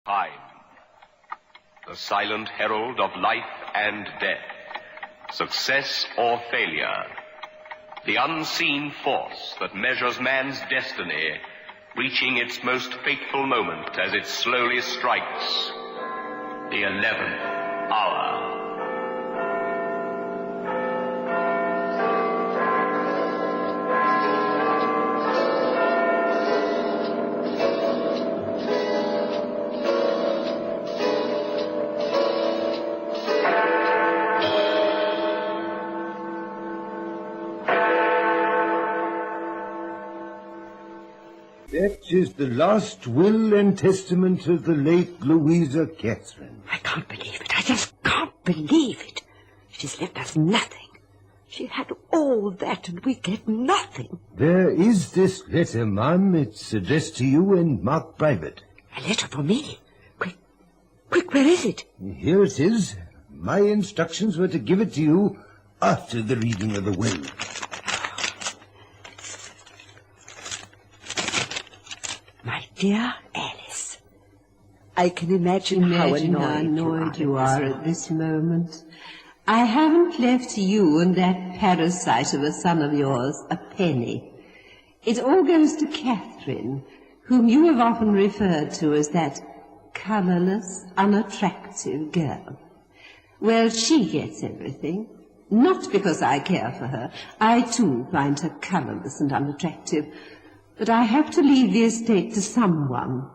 Time, the silent herald of life and death, success or failure, the unseen force that measures man's destiny, reaching its most fateful moment as it slowly strikes the 11th hour. That is the last will and testament of the late Louisa Catherine. I can't believe it. I just can't believe it. She's left us nothing. She had all that and we get nothing. There is this letter, ma'am. It's addressed to you and marked private. A letter for me? Quick, where is it? Here it is. My instructions were to give it to you after the reading of the will. My dear Alice, I can imagine how annoyed you are at this moment. I haven't left you and that parasite of a son of yours a penny. It all goes to Catherine, whom you have often referred to as that colourless, unattractive girl. Well, she gets everything. Not because I care for her. I, too, find her colourless and unattractive. But I have to leave the estate to someone.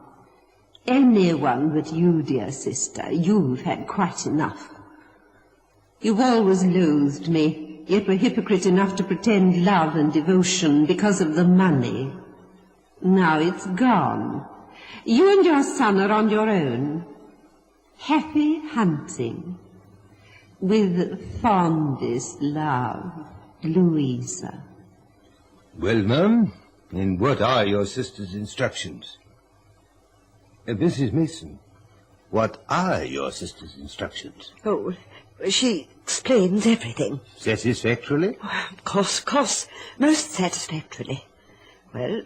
Anyone but you, dear sister. You've had quite enough. You've always loathed me, yet were hypocrite enough to pretend love and devotion because of the money. Now it's gone. You and your son are on your own. Happy hunting. With fondest love, Louisa. Well, ma'am, and what are your sister's instructions? Mrs. Mason, what are your sister's instructions? Oh, she explains everything. Satisfactorily? Of course, most satisfactorily. Well,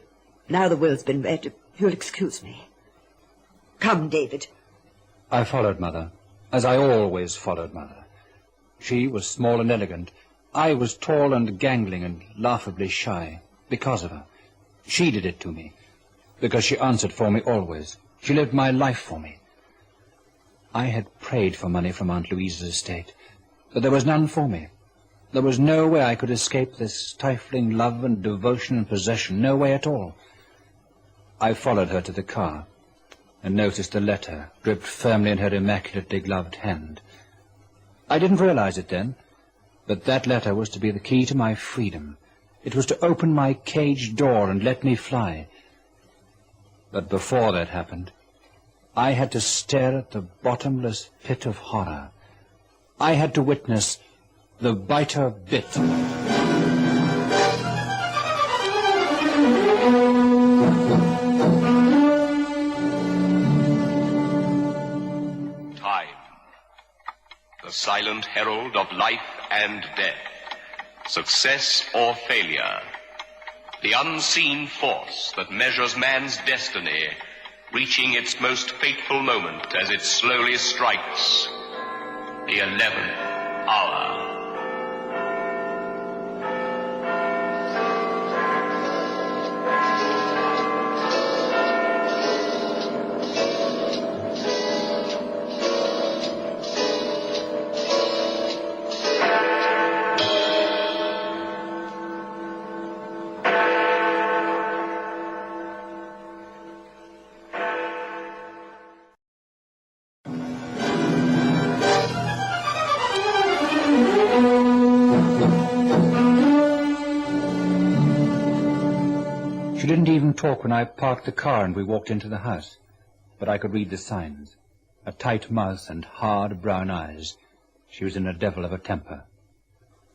now the will's been read, if you'll excuse me. Come, David. I followed Mother, as I always followed Mother. She was small and elegant. I was tall and gangling and laughably shy, because of her. She did it to me, because she answered for me always. She lived my life for me. I had prayed for money from Aunt Louisa's estate, but there was none for me. There was no way I could escape this stifling love and devotion and possession, no way at all. I followed her to the car and noticed the letter gripped firmly in her immaculately gloved hand. I didn't realize it then, but that letter was to be the key to my freedom. It was to open my cage door and let me fly. But before that happened, I had to stare at the bottomless pit of horror. I had to witness the biter bit. Time, the silent herald of life and death, success or failure, the unseen force that measures man's destiny, reaching its most fateful moment as it slowly strikes the 11th hour. She didn't even talk when I parked the car and we walked into the house. But I could read the signs. A tight mouth and hard brown eyes. She was in a devil of a temper.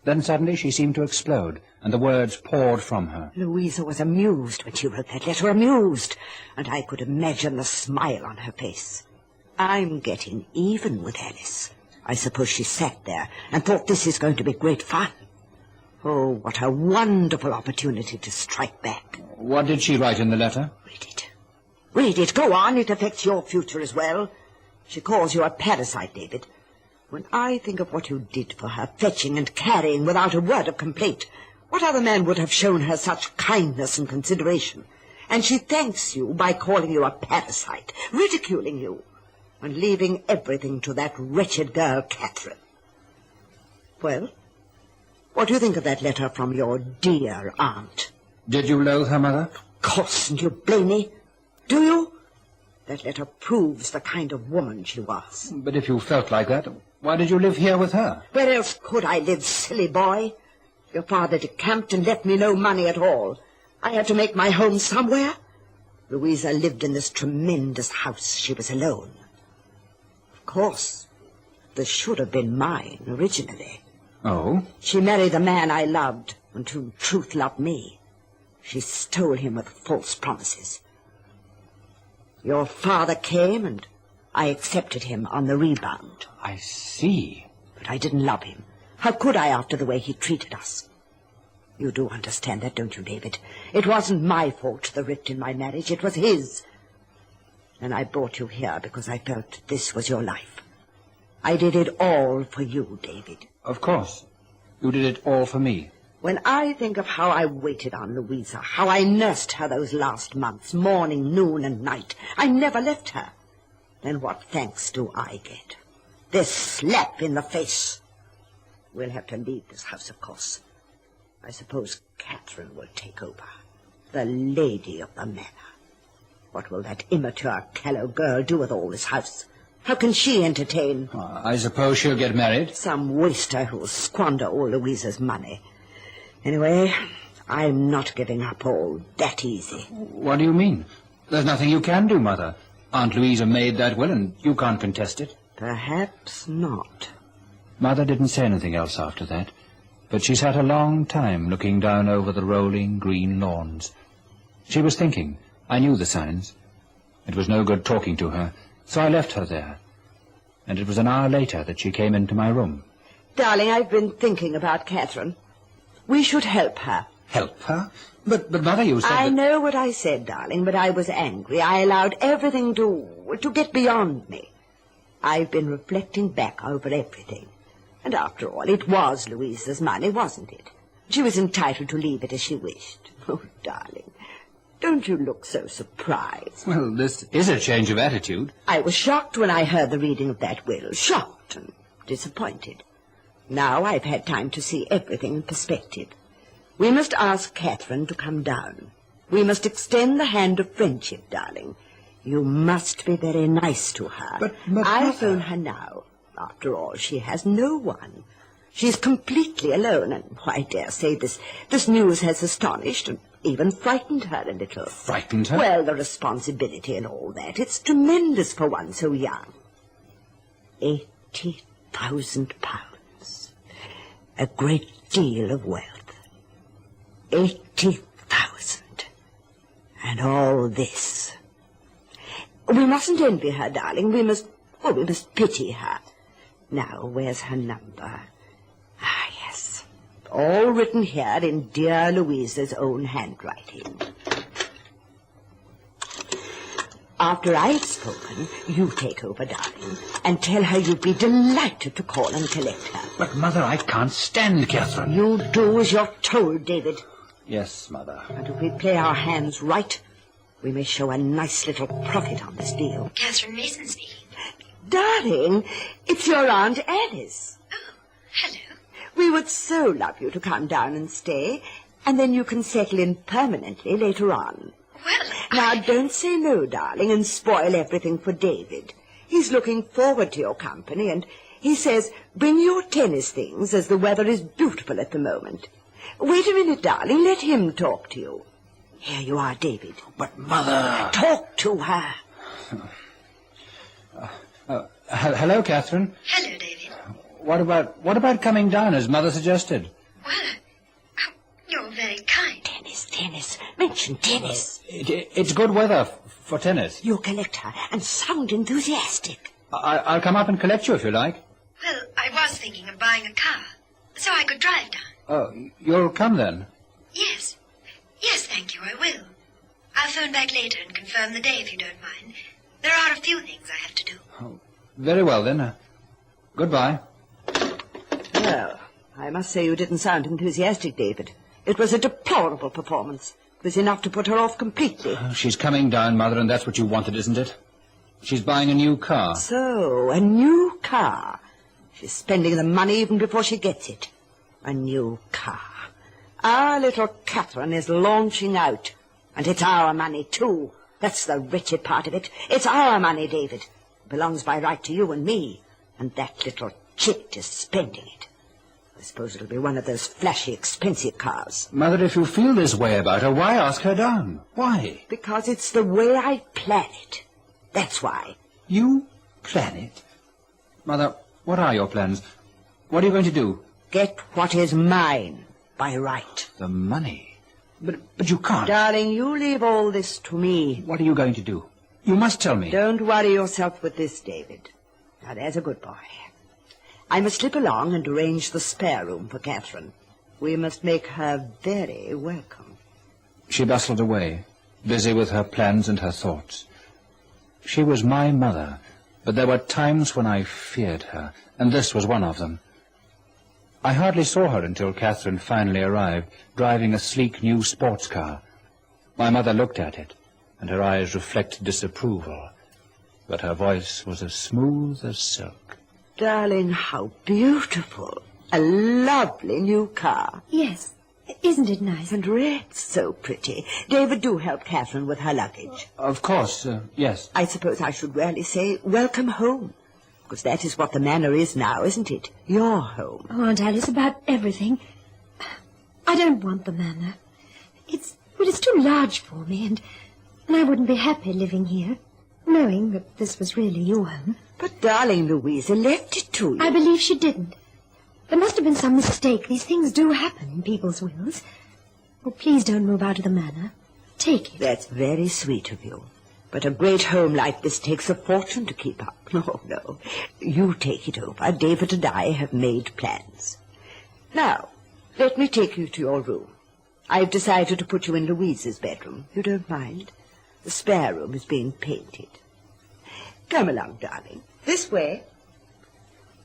Then suddenly she seemed to explode, and the words poured from her. Louisa was amused when she wrote that letter, amused. And I could imagine the smile on her face. I'm getting even with Alice. I suppose she sat there and thought this is going to be great fun. Oh, what a wonderful opportunity to strike back. What did she write in the letter? Read it. Read it. Go on. It affects your future as well. She calls you a parasite, David. When I think of what you did for her, fetching and carrying without a word of complaint, what other man would have shown her such kindness and consideration? And she thanks you by calling you a parasite, ridiculing you, and leaving everything to that wretched girl, Catherine. Well, what do you think of that letter from your dear aunt? Did you loathe her, Mother? Of course, and you blame me. Do you? That letter proves the kind of woman she was. But if you felt like that, why did you live here with her? Where else could I live, silly boy? Your father decamped and left me no money at all. I had to make my home somewhere. Louisa lived in this tremendous house. She was alone. Of course, this should have been mine originally. Oh? She married the man I loved, and who in truth loved me. She stole him with false promises. Your father came, and I accepted him on the rebound. I see. But I didn't love him. How could I after the way he treated us? You do understand that, don't you, David? It wasn't my fault, the rift in my marriage. It was his. And I brought you here because I felt this was your life. I did it all for you, David. Of course. You did it all for me. When I think of how I waited on Louisa, how I nursed her those last months, morning, noon, and night, I never left her, then what thanks do I get? This slap in the face. We'll have to leave this house, of course. I suppose Catherine will take over, the lady of the manor. What will that immature, callow girl do with all this house? How can she entertain? I suppose she'll get married. Some waster who'll squander all Louisa's money. Anyway, I'm not giving up all that easy. What do you mean? There's nothing you can do, Mother. Aunt Louisa made that will, and you can't contest it. Perhaps not. Mother didn't say anything else after that, but she sat a long time looking down over the rolling green lawns. She was thinking. I knew the signs. It was no good talking to her, so I left her there. And it was an hour later that she came into my room. Darling, I've been thinking about Catherine. We should help her. Help her? But Mother, you said I that... know what I said, darling, but I was angry. I allowed everything to get beyond me. I've been reflecting back over everything. And after all, it was Louisa's money, wasn't it? She was entitled to leave it as she wished. Oh, darling, don't you look so surprised? Well, this is a change of attitude. I was shocked when I heard the reading of that will. Shocked and disappointed. Now I've had time to see everything in perspective. We must ask Catherine to come down. We must extend the hand of friendship, darling. You must be very nice to her. But I'll phone her now. After all, she has no one. She's completely alone, and I dare say this news has astonished and even frightened her a little. Frightened her? Well, the responsibility and all that. It's tremendous for one so young. £80,000. A great deal of wealth. 80,000. And all this. We mustn't envy her, darling. We must pity her. Now, where's her number? Ah, yes. All written here in dear Louisa's own handwriting. After I've spoken, you take over, darling, and tell her you'd be delighted to call and collect her. But, Mother, I can't stand Catherine. You do as you're told, David. Yes, Mother. And if we play our hands right, we may show a nice little profit on this deal. Catherine Mason speaking. Darling, it's your Aunt Alice. Oh, hello. We would so love you to come down and stay, and then you can settle in permanently later on. Well, Now, don't say no, darling, and spoil everything for David. He's looking forward to your company, and he says, bring your tennis things, as the weather is beautiful at the moment. Wait a minute, darling. Let him talk to you. Here you are, David. But, Mother... Talk to her. Hello, Catherine. hello, David. What about coming down, as Mother suggested? Well, you're very kind. Tennis. Mention tennis. It's good weather for tennis. You collect her and sound enthusiastic. I'll come up and collect you if you like. Well, I was thinking of buying a car, so I could drive down. Oh, you'll come then? Yes. Yes, thank you, I will. I'll phone back later and confirm the day if you don't mind. There are a few things I have to do. Oh, very well, then. Goodbye. Well, I must say you didn't sound enthusiastic, David. It was a deplorable performance. It was enough to put her off completely. She's coming down, Mother, and that's what you wanted, isn't it? She's buying a new car. So, a new car. She's spending the money even before she gets it. A new car. Our little Catherine is launching out. And it's our money, too. That's the wretched part of it. It's our money, David. It belongs by right to you and me. And that little chit is spending it. I suppose it'll be one of those flashy, expensive cars. Mother, if you feel this way about her, why ask her down? Why? Because it's the way I plan it. That's why. You plan it? Mother, what are your plans? What are you going to do? Get what is mine by right. The money? But you can't. Darling, you leave all this to me. What are you going to do? You must tell me. Don't worry yourself with this, David. Now, there's a good boy. I must slip along and arrange the spare room for Catherine. We must make her very welcome. She bustled away, busy with her plans and her thoughts. She was my mother, but there were times when I feared her, and this was one of them. I hardly saw her until Catherine finally arrived, driving a sleek new sports car. My mother looked at it, and her eyes reflected disapproval, but her voice was as smooth as silk. Darling, how beautiful. A lovely new car. Yes. Isn't it nice? And red, so pretty. David, do help Catherine with her luggage. Of course, yes. I suppose I should really say welcome home. Because that is what the manor is now, isn't it? Your home. Oh, Aunt Alice, about everything. I don't want the manor. It's too large for me, and I wouldn't be happy living here, knowing that this was really your home. But, darling, Louisa left it to you. I believe she didn't. There must have been some mistake. These things do happen in people's wills. Oh, please don't move out of the manor. Take it. That's very sweet of you. But a great home like this takes a fortune to keep up. Oh, no. You take it over. David and I have made plans. Now, let me take you to your room. I've decided to put you in Louisa's bedroom. You don't mind? The spare room is being painted. Come along, darling. This way.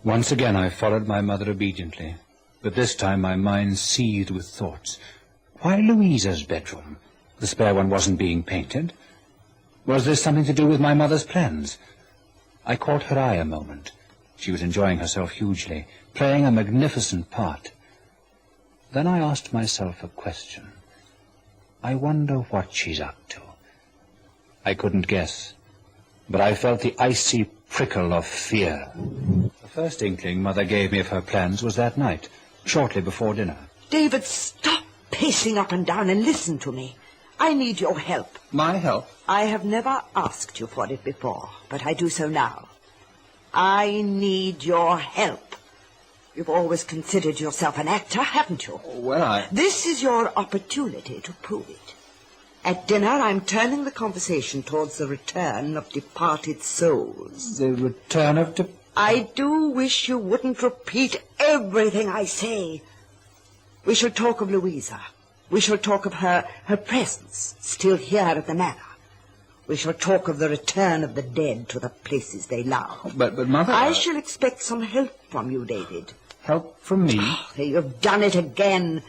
Once again I followed my mother obediently, but this time my mind seethed with thoughts. Why Louisa's bedroom? The spare one wasn't being painted. Was this something to do with my mother's plans? I caught her eye a moment. She was enjoying herself hugely, playing a magnificent part. Then I asked myself a question. I wonder what she's up to. I couldn't guess, but I felt the icy prickle of fear. The first inkling Mother gave me of her plans was that night, shortly before dinner. David, stop pacing up and down and listen to me. I need your help. My help? I have never asked you for it before, but I do so now. I need your help. You've always considered yourself an actor, haven't you? Well, This is your opportunity to prove it. At dinner, I'm turning the conversation towards the return of departed souls. The return of I do wish you wouldn't repeat everything I say. We shall talk of Louisa. We shall talk of her presence, still here at the manor. We shall talk of the return of the dead to the places they love. But Mother... I shall expect some help from you, David. Help from me? Oh, you've done it again.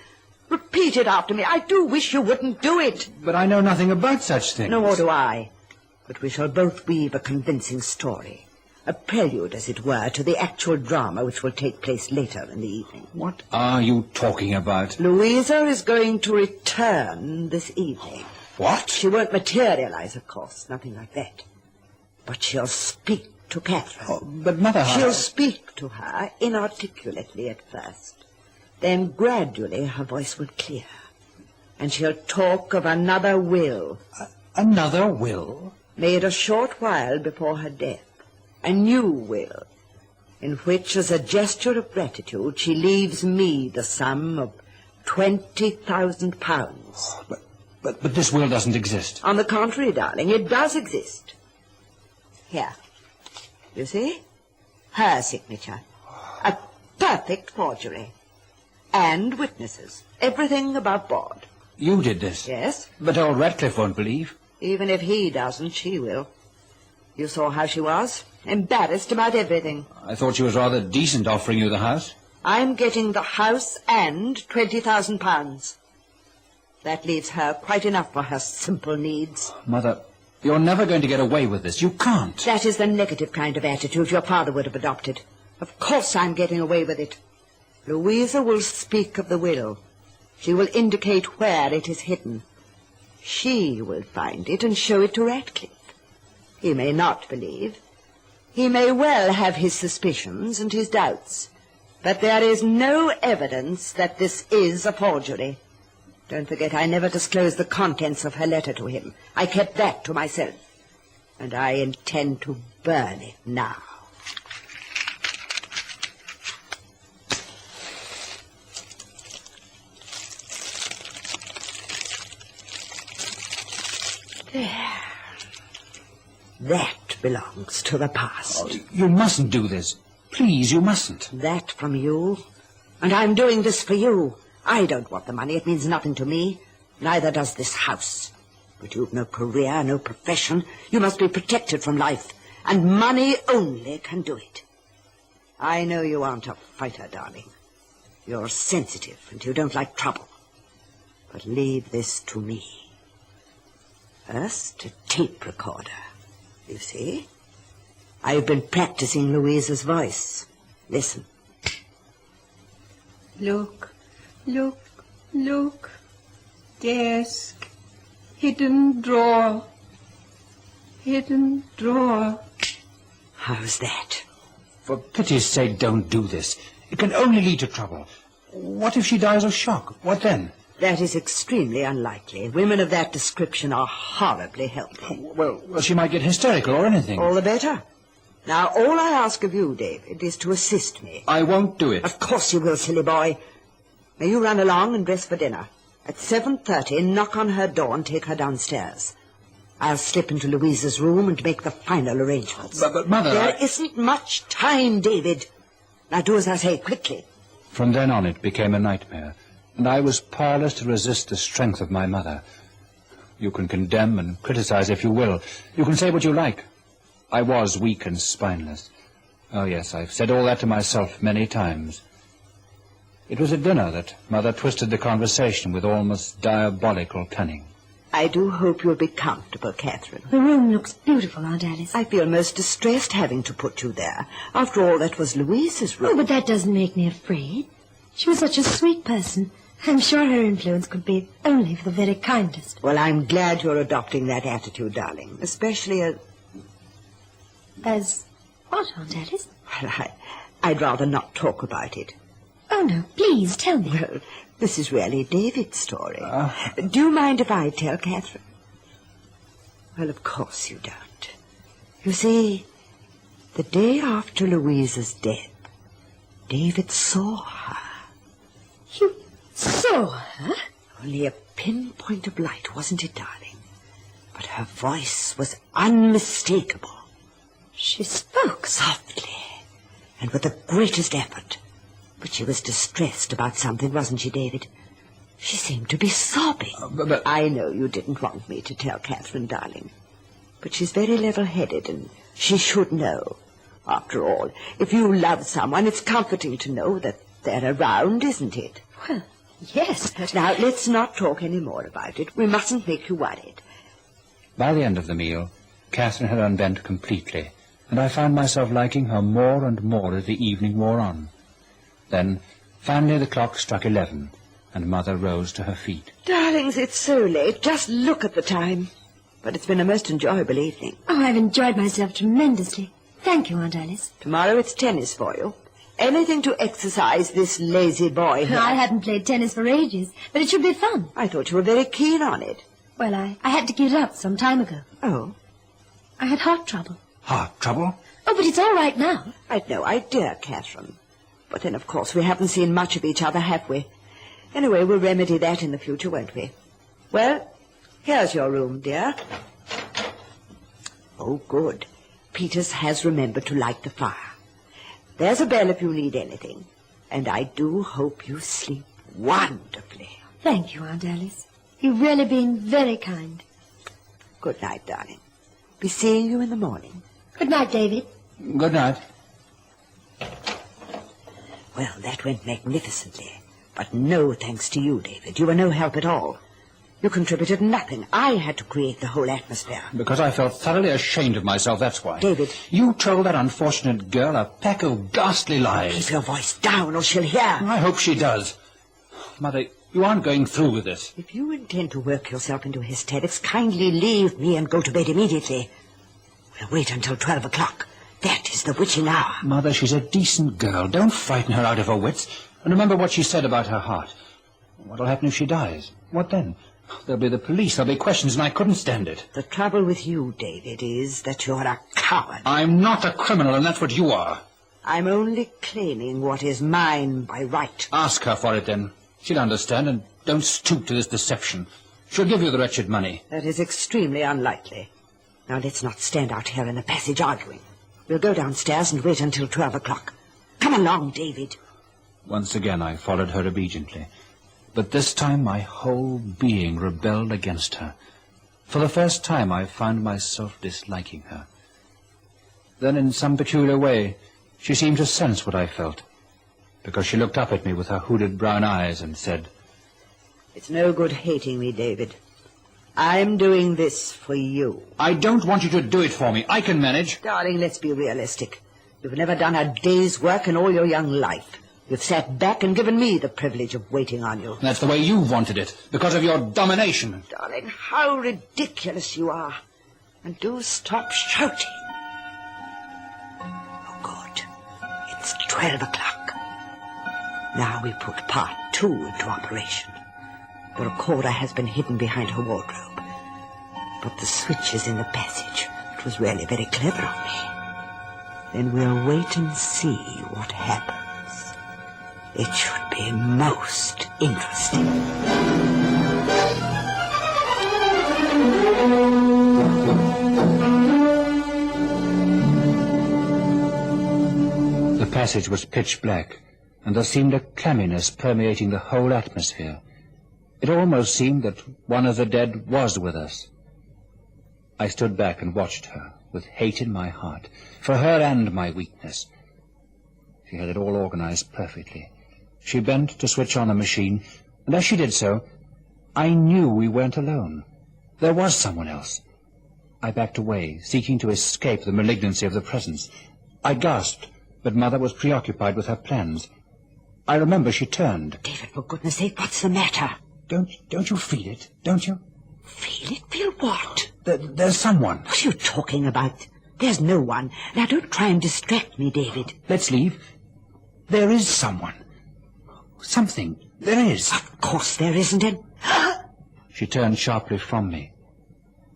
Repeat it after me. I do wish you wouldn't do it. But I know nothing about such things. No more do I. But we shall both weave a convincing story. A prelude, as it were, to the actual drama which will take place later in the evening. What are you talking about? Louisa is going to return this evening. What? She won't materialize, of course, nothing like that. But she'll speak to Catherine. Oh, but Mother... She'll speak to her inarticulately at first. Then gradually her voice will clear. And she'll talk of another will. Another will? Made a short while before her death. A new will, in which, as a gesture of gratitude, she leaves me the sum of £20,000. But this will doesn't exist. On the contrary, darling, it does exist. Here. You see? Her signature. A perfect forgery. And witnesses. Everything above board. You did this? Yes. But old Ratcliffe won't believe. Even if he doesn't, she will. You saw how she was. Embarrassed about everything. I thought she was rather decent offering you the house. I'm getting the house and £20,000. That leaves her quite enough for her simple needs. Mother, you're never going to get away with this. You can't. That is the negative kind of attitude your father would have adopted. Of course I'm getting away with it. Louisa will speak of the will. She will indicate where it is hidden. She will find it and show it to Ratcliffe. He may not believe. He may well have his suspicions and his doubts. But there is no evidence that this is a forgery. Don't forget, I never disclosed the contents of her letter to him. I kept that to myself. And I intend to burn it now. There. That belongs to the past. Oh, you mustn't do this. Please, you mustn't. That from you? And I'm doing this for you. I don't want the money. It means nothing to me. Neither does this house. But you've no career, no profession. You must be protected from life. And money only can do it. I know you aren't a fighter, darling. You're sensitive and you don't like trouble. But leave this to me. First, a tape recorder. You see? I've been practicing Louisa's voice. Listen. Look, look, look. Desk. Hidden drawer. Hidden drawer. How's that? For pity's sake, don't do this. It can only lead to trouble. What if she dies of shock? What then? That is extremely unlikely. Women of that description are horribly healthy. Well, she might get hysterical or anything. All the better. Now, all I ask of you, David, is to assist me. I won't do it. Of course you will, silly boy. Now, you run along and dress for dinner. At 7:30, knock on her door and take her downstairs. I'll slip into Louisa's room and make the final arrangements. But Mother... There isn't much time, David. Now, do as I say, quickly. From then on, it became a nightmare, and I was powerless to resist the strength of my mother. You can condemn and criticize if you will. You can say what you like. I was weak and spineless. Oh, yes, I've said all that to myself many times. It was at dinner that Mother twisted the conversation with almost diabolical cunning. I do hope you'll be comfortable, Catherine. The room looks beautiful, Aunt Alice. I feel most distressed having to put you there. After all, that was Louisa's room. Oh, but that doesn't make me afraid. She was such a sweet person. I'm sure her influence could be only for the very kindest. Well, I'm glad you're adopting that attitude, darling. Especially As what, Aunt Alice? Well, I'd rather not talk about it. Oh, no, please, tell me. Well, this is really David's story. Do you mind if I tell Catherine? Well, of course you don't. You see, the day after Louisa's death, David saw her. You saw her? Only a pinpoint of light, wasn't it, darling? But her voice was unmistakable. She spoke Softly, and with the greatest effort. But she was distressed about something, wasn't she, David? She seemed to be sobbing. But I know you didn't want me to tell Catherine, darling. But she's very level-headed, and she should know. After all, if you love someone, it's comforting to know that they're around, isn't it? Well, yes, but... Now, let's not talk any more about it. We mustn't make you worried. by the end of the meal, Catherine had unbent completely, and I found myself liking her more and more as the evening wore on. Then, finally, the clock struck 11, and Mother rose to her feet. Darlings, it's so late. Just look at the time. But it's been a most enjoyable evening. Oh, I've enjoyed myself tremendously. Thank you, Aunt Alice. Tomorrow it's tennis for you. Anything to exercise this lazy boy here. I haven't played tennis for ages, but it should be fun. I thought you were very keen on it. Well, I had to give it up some time ago. Oh? I had heart trouble. Heart trouble? Oh, but it's all right now. I'd no idea, Catherine. But then, of course, we haven't seen much of each other, have we? Anyway, we'll remedy that in the future, won't we? Well, here's your room, dear. Oh, good. Peters has remembered to light the fire. There's a bell if you need anything. And I do hope you sleep wonderfully. Thank you, Aunt Alice. You've really been very kind. Good night, darling. Be seeing you in the morning. Good night, David. Good night. Well, that went magnificently. But no thanks to you, David. You were no help at all. You contributed nothing. I had to create the whole atmosphere. Because I felt thoroughly ashamed of myself, that's why. David. You told that unfortunate girl a pack of ghastly lies. Keep your voice down or she'll hear. I hope she does. Mother, you aren't going through with this. If you intend to work yourself into hysterics, kindly leave me and go to bed immediately. We'll wait until 12 o'clock. That is the witching hour. Mother, she's a decent girl. Don't frighten her out of her wits. And remember what she said about her heart. What'll happen if she dies? What then? There'll be the police, there'll be questions, and I couldn't stand it. The trouble with you, David, is that you're a coward. I'm not a criminal, and that's what you are. I'm only claiming what is mine by right. Ask her for it, then. She'll understand, and don't stoop to this deception. She'll give you the wretched money. That is extremely unlikely. Now, let's not stand out here in the passage arguing. We'll go downstairs and wait until 12 o'clock. Come along, David. Once again I followed her obediently. But this time my whole being rebelled against her. For the first time I found myself disliking her. Then in some peculiar way she seemed to sense what I felt, because she looked up at me with her hooded brown eyes and said, It's no good hating me, David. I'm doing this for you. I don't want you to do it for me. I can manage. Darling, let's be realistic. You've never done a day's work in all your young life. You've sat back and given me the privilege of waiting on you. That's the way you wanted it, because of your domination. Darling, how ridiculous you are. And do stop shouting. Oh, good. It's 12 o'clock. Now we put part 2 into operation. The recorder has been hidden behind her wardrobe. But the switch is in the passage. It was really very clever of me. Then we'll wait and see what happens. It should be most interesting. The passage was pitch black, and there seemed a clamminess permeating the whole atmosphere. It almost seemed that one of the dead was with us. I stood back and watched her, with hate in my heart, for her and my weakness. She had it all organized perfectly. She bent to switch on a machine, and as she did so, I knew we weren't alone. There was someone else. I backed away, seeking to escape the malignancy of the presence. I gasped, but Mother was preoccupied with her plans. I remember she turned. David, for goodness sake, what's the matter? Don't you feel it, don't you? Feel it? Feel what? There's someone. What are you talking about? There's no one. Now, don't try and distract me, David. Let's leave. There is someone. Something. There is. Of course there isn't. She turned sharply from me,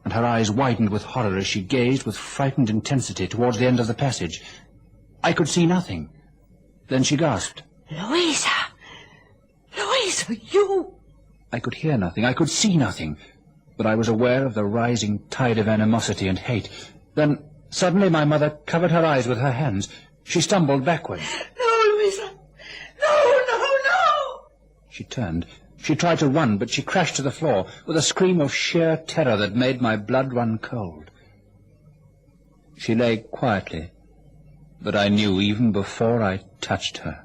and her eyes widened with horror as she gazed with frightened intensity towards the end of the passage. I could see nothing. Then she gasped. Louisa! Louisa, you! I could hear nothing. I could see nothing. But I was aware of the rising tide of animosity and hate. Then, suddenly, my mother covered her eyes with her hands. She stumbled backward. No, Louisa! No, no, no! She turned. She tried to run, but she crashed to the floor with a scream of sheer terror that made my blood run cold. She lay quietly, but I knew even before I touched her,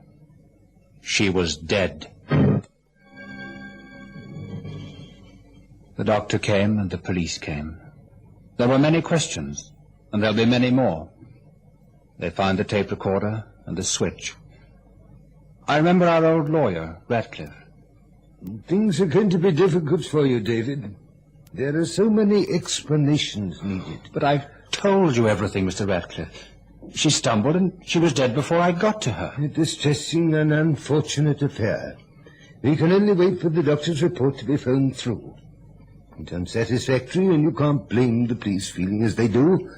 she was dead. The doctor came and the police came. There were many questions, and there'll be many more. They found the tape recorder and the switch. I remember our old lawyer, Ratcliffe. Things are going to be difficult for you, David. There are so many explanations needed. But I've told you everything, Mr. Ratcliffe. She stumbled and she was dead before I got to her. A distressing and unfortunate affair. We can only wait for the doctor's report to be phoned through. It's unsatisfactory, and you can't blame the police feeling as they do.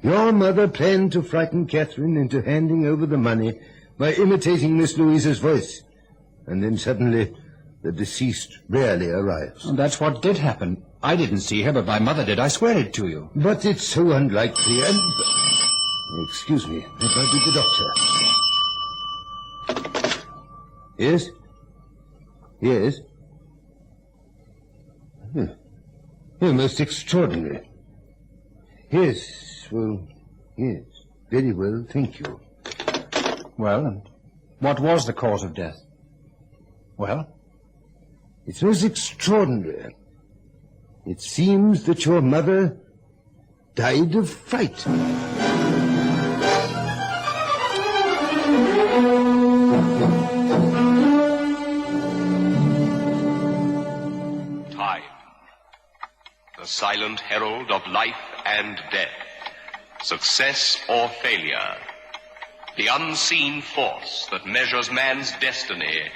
Your mother planned to frighten Catherine into handing over the money by imitating Miss Louisa's voice. And then suddenly the deceased rarely arrives. And that's what did happen. I didn't see her, but my mother did. I swear it to you. But it's so unlikely, and... Excuse me, if I be the doctor. Yes? Yes? Most extraordinary. Yes, well, yes. Very well, thank you. Well, and what was the cause of death? Well? It's most extraordinary. It seems that your mother died of fright. Time, the silent herald of life and death, success or failure, the unseen force that measures man's destiny,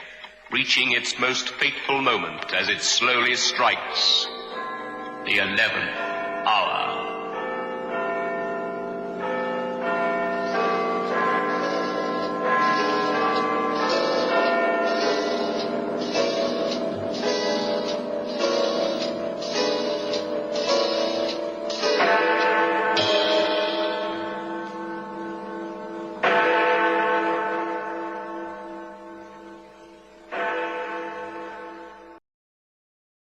reaching its most fateful moment as it slowly strikes the 11th hour.